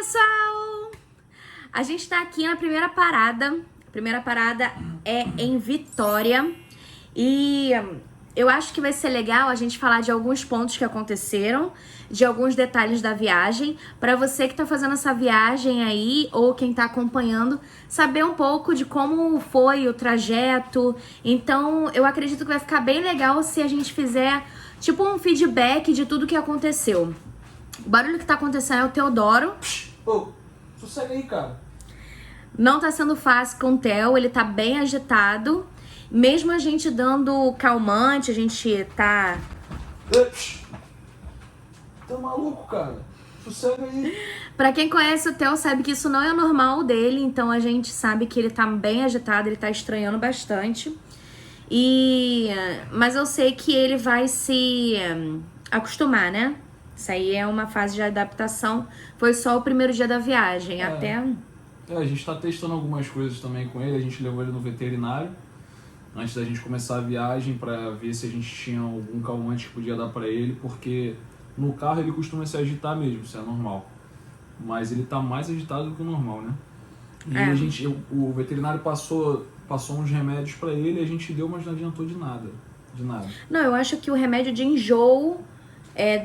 pessoal! A gente tá aqui na primeira parada. A primeira parada é em Vitória. E eu acho que vai ser legal a gente falar de alguns pontos que aconteceram, de alguns detalhes da viagem, para você que tá fazendo essa viagem aí, ou quem tá acompanhando, saber um pouco de como foi o trajeto. Então, eu acredito que vai ficar bem legal se a gente fizer, tipo, um feedback de tudo que aconteceu. O barulho que tá acontecendo é o Teodoro. Ô, sossega aí, cara. Não tá sendo fácil com o Theo, ele tá bem agitado. Mesmo a gente dando calmante, a gente tá... Tá maluco, cara? Sossega aí. Pra quem conhece o Theo sabe que isso não é normal dele, então a gente sabe que ele tá bem agitado, ele tá estranhando bastante. Mas eu sei que ele vai se acostumar, né? Isso aí é uma fase de adaptação. Foi só o primeiro dia da viagem, até... A gente tá testando algumas coisas também com ele, a gente levou ele no veterinário antes da gente começar a viagem pra ver se a gente tinha algum calmante que podia dar pra ele, porque no carro ele costuma se agitar mesmo, isso é normal. Mas ele tá mais agitado do que o normal, né? E o veterinário passou uns remédios pra ele, a gente deu, mas não adiantou de nada. Não, eu acho que o remédio de enjoo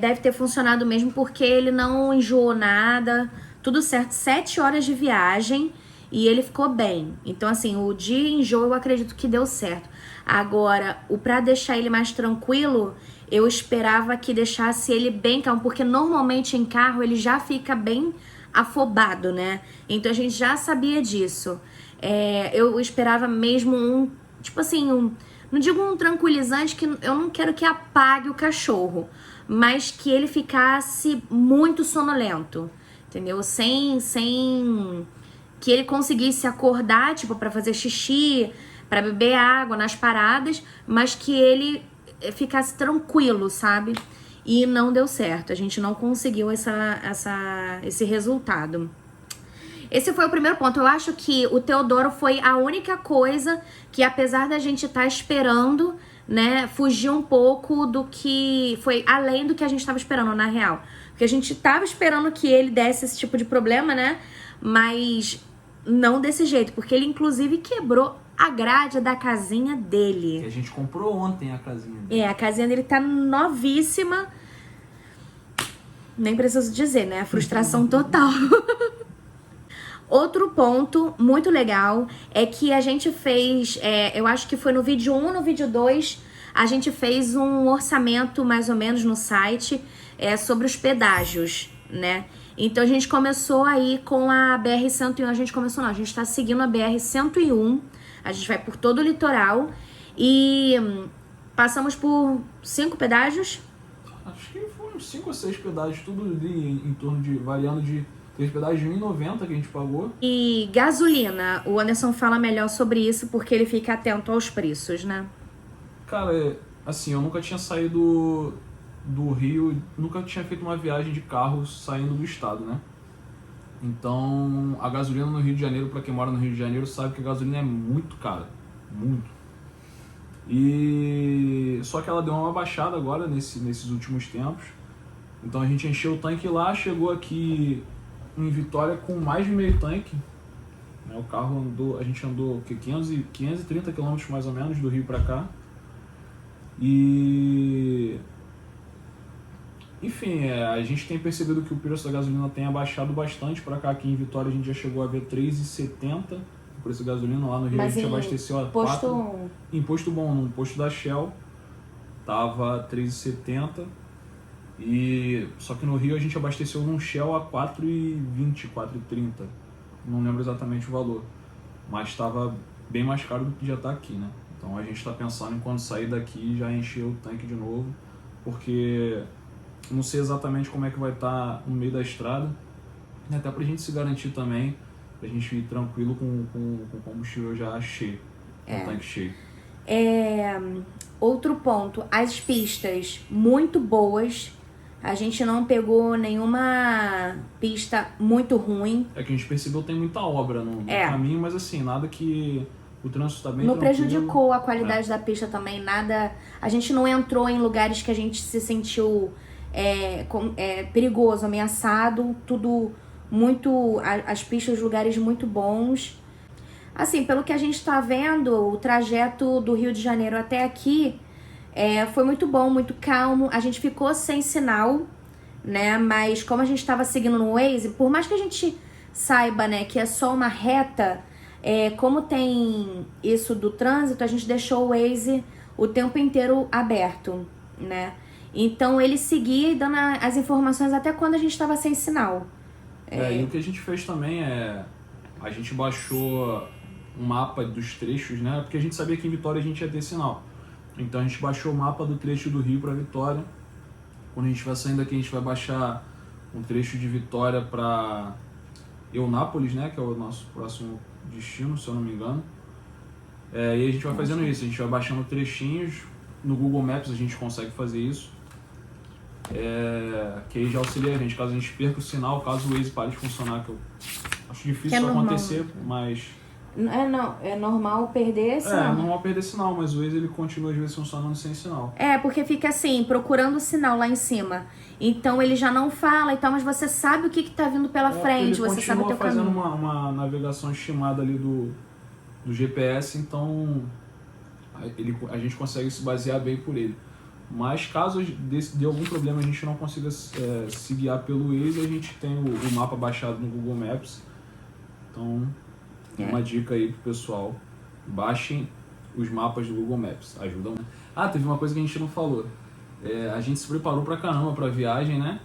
deve ter funcionado mesmo, porque ele não enjoou nada, tudo certo, 7 horas de viagem e ele ficou bem. Então, assim, o de enjoo eu acredito que deu certo. Agora, pra deixar ele mais tranquilo, eu esperava que deixasse ele bem calmo, porque normalmente em carro ele já fica bem afobado, né? Então a gente já sabia disso. Eu esperava mesmo tipo assim, não digo um tranquilizante, que eu não quero que apague o cachorro, mas que ele ficasse muito sonolento, entendeu? Sem que ele conseguisse acordar, tipo, pra fazer xixi, pra beber água nas paradas, mas que ele ficasse tranquilo, sabe? E não deu certo, a gente não conseguiu esse resultado. Esse foi o primeiro ponto. Eu acho que o Teodoro foi a única coisa que, apesar da gente estar esperando, né, fugiu um pouco do que... Foi além do que a gente estava esperando, na real. Porque a gente estava esperando que ele desse esse tipo de problema, né? Mas não desse jeito. Porque ele, inclusive, quebrou a grade da casinha dele. Que a gente comprou ontem a casinha dele. A casinha dele tá novíssima. Nem preciso dizer, né? A frustração total. Outro ponto muito legal é que a gente fez, eu acho que foi no vídeo 1, no vídeo 2, a gente fez um orçamento mais ou menos no site sobre os pedágios, né? Então a gente começou aí com a BR-101, a gente tá seguindo a BR-101, a gente vai por todo o litoral e passamos por 5 pedágios. Acho que foram 5 ou 6 pedágios, tudo ali em torno de, variando de... Teve pedágio de R$1,90 que a gente pagou. E gasolina, o Anderson fala melhor sobre isso porque ele fica atento aos preços, né? Cara, assim, eu nunca tinha saído do Rio, nunca tinha feito uma viagem de carro saindo do estado, né? Então, a gasolina no Rio de Janeiro, pra quem mora no Rio de Janeiro, sabe que a gasolina é muito cara, muito. E só que ela deu uma baixada agora nesses últimos tempos. Então a gente encheu o tanque lá, chegou aqui em Vitória com mais de meio tanque, né? O carro andou, a gente andou 530 km mais ou menos do Rio pra cá. E enfim, a gente tem percebido que o preço da gasolina tem abaixado bastante pra cá. Aqui em Vitória a gente já chegou a ver R$3,70 o preço da gasolina. Lá no Rio Mas a gente abasteceu a em posto bom, num posto da Shell tava R$3,70. E só que no Rio a gente abasteceu num Shell a R$4,20, R$4,30. Não lembro exatamente o valor, mas estava bem mais caro do que já está aqui, né? Então a gente está pensando em, quando sair daqui, já encher o tanque de novo, porque não sei exatamente como é que vai estar no meio da estrada, e até pra gente se garantir também, pra gente ir tranquilo com o combustível já cheio, o tanque cheio. Outro ponto, as pistas muito boas. A gente não pegou nenhuma pista muito ruim. É que a gente percebeu que tem muita obra no caminho, mas assim, nada que o trânsito tá bem não tranquilo. Prejudicou a qualidade da pista também, nada. A gente não entrou em lugares que a gente se sentiu perigoso, ameaçado, tudo as pistas, os lugares muito bons. Assim, pelo que a gente tá vendo, o trajeto do Rio de Janeiro até aqui foi muito bom, muito calmo. A gente ficou sem sinal, né? Mas como a gente tava seguindo no Waze, por mais que a gente saiba, né, que é só uma reta, como tem isso do trânsito, a gente deixou o Waze o tempo inteiro aberto, né? Então ele seguia dando as informações até quando a gente estava sem sinal. E o que a gente fez também a gente baixou um mapa dos trechos, né? Porque a gente sabia que em Vitória a gente ia ter sinal. Então a gente baixou o mapa do trecho do Rio para Vitória. Quando a gente vai saindo daqui, a gente vai baixar um trecho de Vitória para Eunápolis, né? Que é o nosso próximo destino, se eu não me engano. E a gente vai fazendo isso, a gente vai baixando trechinhos. No Google Maps a gente consegue fazer isso. Que aí já auxilia a gente, caso a gente perca o sinal, caso o Waze pare de funcionar, que eu acho difícil isso acontecer, mas... É normal perder sinal. É normal perder sinal, mas o Waze ele continua às vezes funcionando sem sinal. Porque fica assim, procurando o sinal lá em cima. Então ele já não fala e tal, mas você sabe o que tá vindo pela frente, você sabe o teu caminho. Ele continua fazendo uma navegação estimada ali do GPS, então a gente consegue se basear bem por ele. Mas caso de algum problema a gente não consiga se guiar pelo Waze, a gente tem o mapa baixado no Google Maps. Então, uma dica aí pro pessoal, baixem os mapas do Google Maps, ajudam. Teve uma coisa que a gente não falou. A gente se preparou pra caramba pra viagem, né?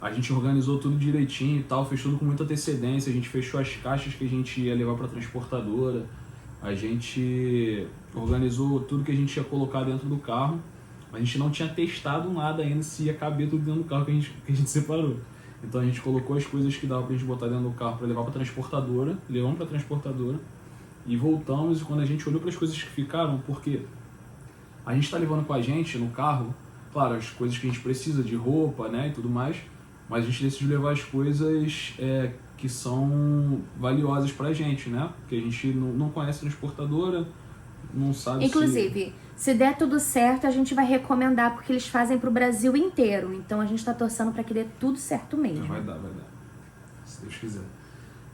A gente organizou tudo direitinho e tal, fez tudo com muita antecedência, a gente fechou as caixas que a gente ia levar pra transportadora, a gente organizou tudo que a gente ia colocar dentro do carro. A gente não tinha testado nada ainda se ia caber tudo dentro do carro que a gente separou. Então a gente colocou as coisas que dava pra gente botar dentro do carro pra levar pra transportadora, levamos pra transportadora e voltamos. E quando a gente olhou para as coisas que ficaram, porque a gente tá levando com a gente no carro, claro, as coisas que a gente precisa de roupa, né, e tudo mais, mas a gente decidiu levar as coisas que são valiosas pra gente, né? Porque a gente não conhece transportadora, não sabe. Inclusive, se der tudo certo, a gente vai recomendar, porque eles fazem pro Brasil inteiro. Então a gente tá torcendo pra que dê tudo certo mesmo. Vai dar. Se Deus quiser.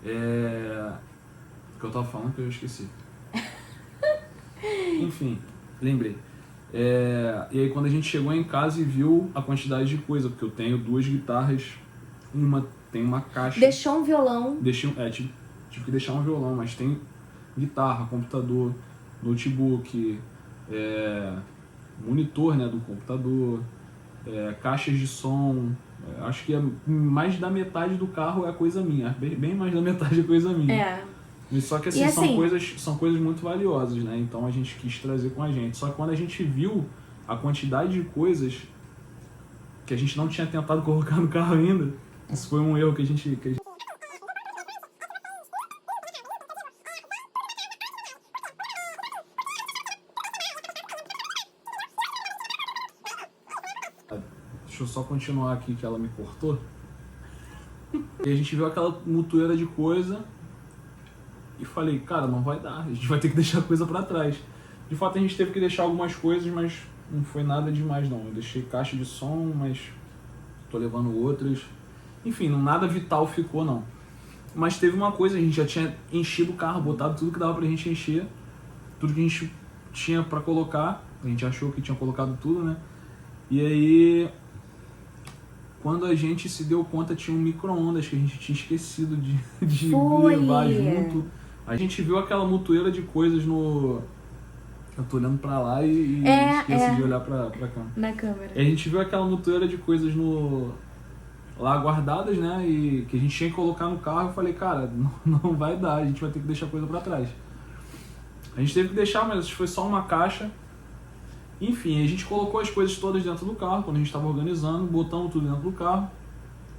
O que eu tava falando que eu esqueci. Enfim, lembrei. E aí quando a gente chegou em casa e viu a quantidade de coisa, porque eu tenho 2 guitarras, tem uma caixa. Deixou um violão. Tive que deixar um violão, mas tem guitarra, computador, notebook, monitor, né, do computador, caixas de som. Acho que mais da metade do carro é coisa minha, bem mais da metade é coisa minha. Só que assim, são coisas muito valiosas, né? Então a gente quis trazer com a gente. Só que quando a gente viu a quantidade de coisas que a gente não tinha tentado colocar no carro ainda, isso foi um erro que a gente... Deixa eu só continuar aqui que ela me cortou. E a gente viu aquela mutueira de coisa e falei, cara, não vai dar, a gente vai ter que deixar coisa pra trás. De fato a gente teve que deixar algumas coisas, mas não foi nada demais não. Eu deixei caixa de som, mas tô levando outras. Enfim, nada vital ficou não. Mas teve uma coisa, a gente já tinha enchido o carro, botado tudo que dava pra gente encher, tudo que a gente tinha pra colocar, a gente achou que tinha colocado tudo, né? E aí, quando a gente se deu conta, tinha um micro-ondas que a gente tinha esquecido de levar junto. A gente viu aquela mutueira de coisas no... Eu tô olhando pra lá e esqueci de olhar pra cá. Na câmera. E a gente viu aquela mutueira de coisas lá guardadas, né? E que a gente tinha que colocar no carro. Eu falei, cara, não vai dar, a gente vai ter que deixar coisa pra trás. A gente teve que deixar, mas foi só uma caixa. Enfim, a gente colocou as coisas todas dentro do carro, quando a gente tava organizando, botamos tudo dentro do carro.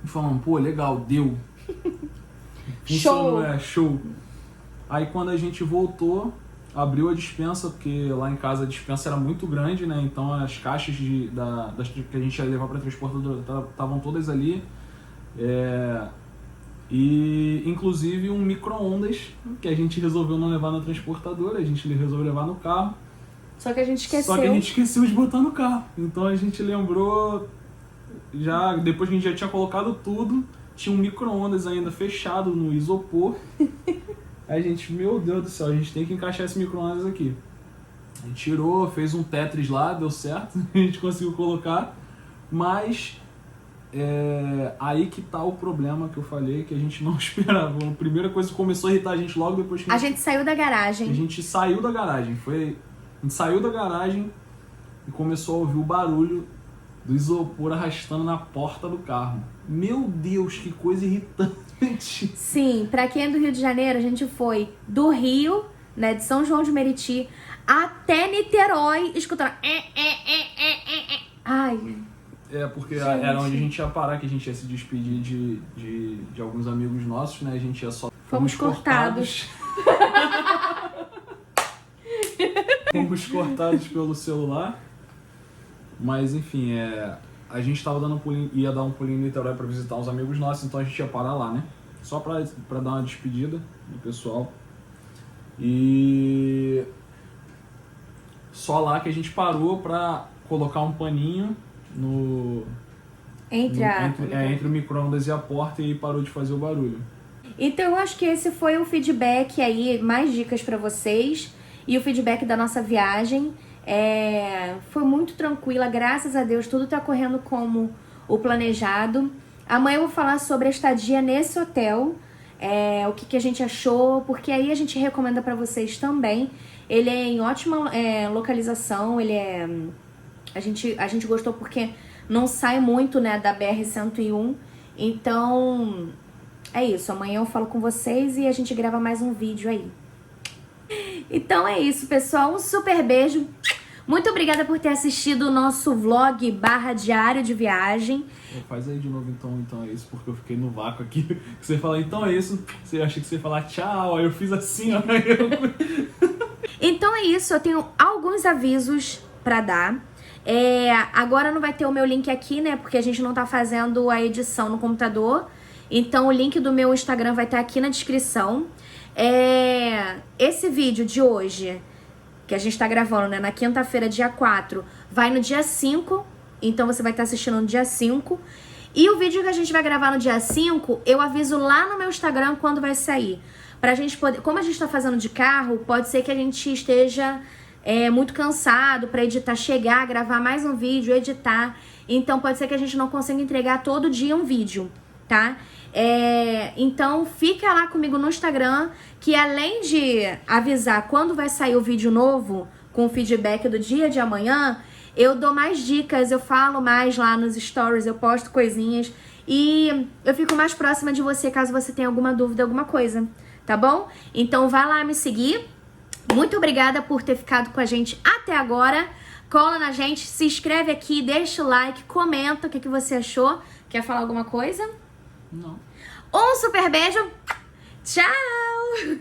E falamos, pô, legal, deu. Show! Show. Aí quando a gente voltou, abriu a despensa, porque lá em casa a despensa era muito grande, né? Então as caixas que a gente ia levar para transportadora estavam todas ali. E inclusive um micro-ondas que a gente resolveu não levar na transportadora, a gente resolveu levar no carro. Só que a gente esqueceu. Só que a gente esqueceu de botar no carro. Então a gente lembrou já, depois que a gente já tinha colocado tudo, tinha um micro-ondas ainda fechado no isopor. Aí a gente, meu Deus do céu, a gente tem que encaixar esse micro-ondas aqui. A gente tirou, fez um Tetris lá, deu certo, a gente conseguiu colocar, mas aí que tá o problema que eu falei, que a gente não esperava. A primeira coisa que começou a irritar a gente logo depois que a gente saiu da garagem. A gente saiu da garagem, a gente saiu da garagem e começou a ouvir o barulho do isopor arrastando na porta do carro. Meu Deus, que coisa irritante. Sim, pra quem é do Rio de Janeiro, a gente foi do Rio, né, de São João de Meriti, até Niterói, escutando... Ai... Porque era onde a gente ia parar, que a gente ia se despedir de alguns amigos nossos, né? A gente ia só... Fomos cortados. Fomos cortados pelo celular. Mas, enfim, a gente tava ia dar um pulinho em Niterói pra visitar uns amigos nossos, então a gente ia parar lá, né? Só pra dar uma despedida do pessoal. E... só lá que a gente parou pra colocar um paninho entre o micro-ondas e a porta, e parou de fazer o barulho. Então eu acho que esse foi o feedback aí, mais dicas pra vocês, e o feedback da nossa viagem. Foi muito tranquila, graças a Deus, tudo tá correndo como o planejado. Amanhã eu vou falar sobre a estadia nesse hotel, o que a gente achou, porque aí a gente recomenda pra vocês também. Ele é em ótima localização, a gente gostou porque não sai muito, né, da BR-101. Então, é isso. Amanhã eu falo com vocês e a gente grava mais um vídeo aí. Então é isso, pessoal. Um super beijo. Muito obrigada por ter assistido o nosso vlog / diário de viagem. Faz aí de novo então é isso, porque eu fiquei no vácuo aqui. Você fala, então é isso. Você acha que você ia falar tchau, aí eu fiz assim, ó. Então é isso, eu tenho alguns avisos pra dar. Agora não vai ter o meu link aqui, né? Porque a gente não tá fazendo a edição no computador. Então o link do meu Instagram vai estar aqui na descrição. Esse vídeo de hoje, que a gente tá gravando, né, na quinta-feira, dia 4, vai no dia 5. Então você vai estar assistindo no dia 5. E o vídeo que a gente vai gravar no dia 5, eu aviso lá no meu Instagram quando vai sair. Pra gente poder... Como a gente tá fazendo de carro, pode ser que a gente esteja... muito cansado pra editar, chegar, gravar mais um vídeo, editar. Então pode ser que a gente não consiga entregar todo dia um vídeo, tá? Então fica lá comigo no Instagram, que além de avisar quando vai sair o vídeo novo, com o feedback do dia de amanhã, eu dou mais dicas, eu falo mais lá nos stories, eu posto coisinhas e eu fico mais próxima de você caso você tenha alguma dúvida, alguma coisa, tá bom? Então vai lá me seguir. Muito obrigada por ter ficado com a gente até agora. Cola na gente, se inscreve aqui, deixa o like, comenta o que você achou. Quer falar alguma coisa? Não. Um super beijo. Tchau!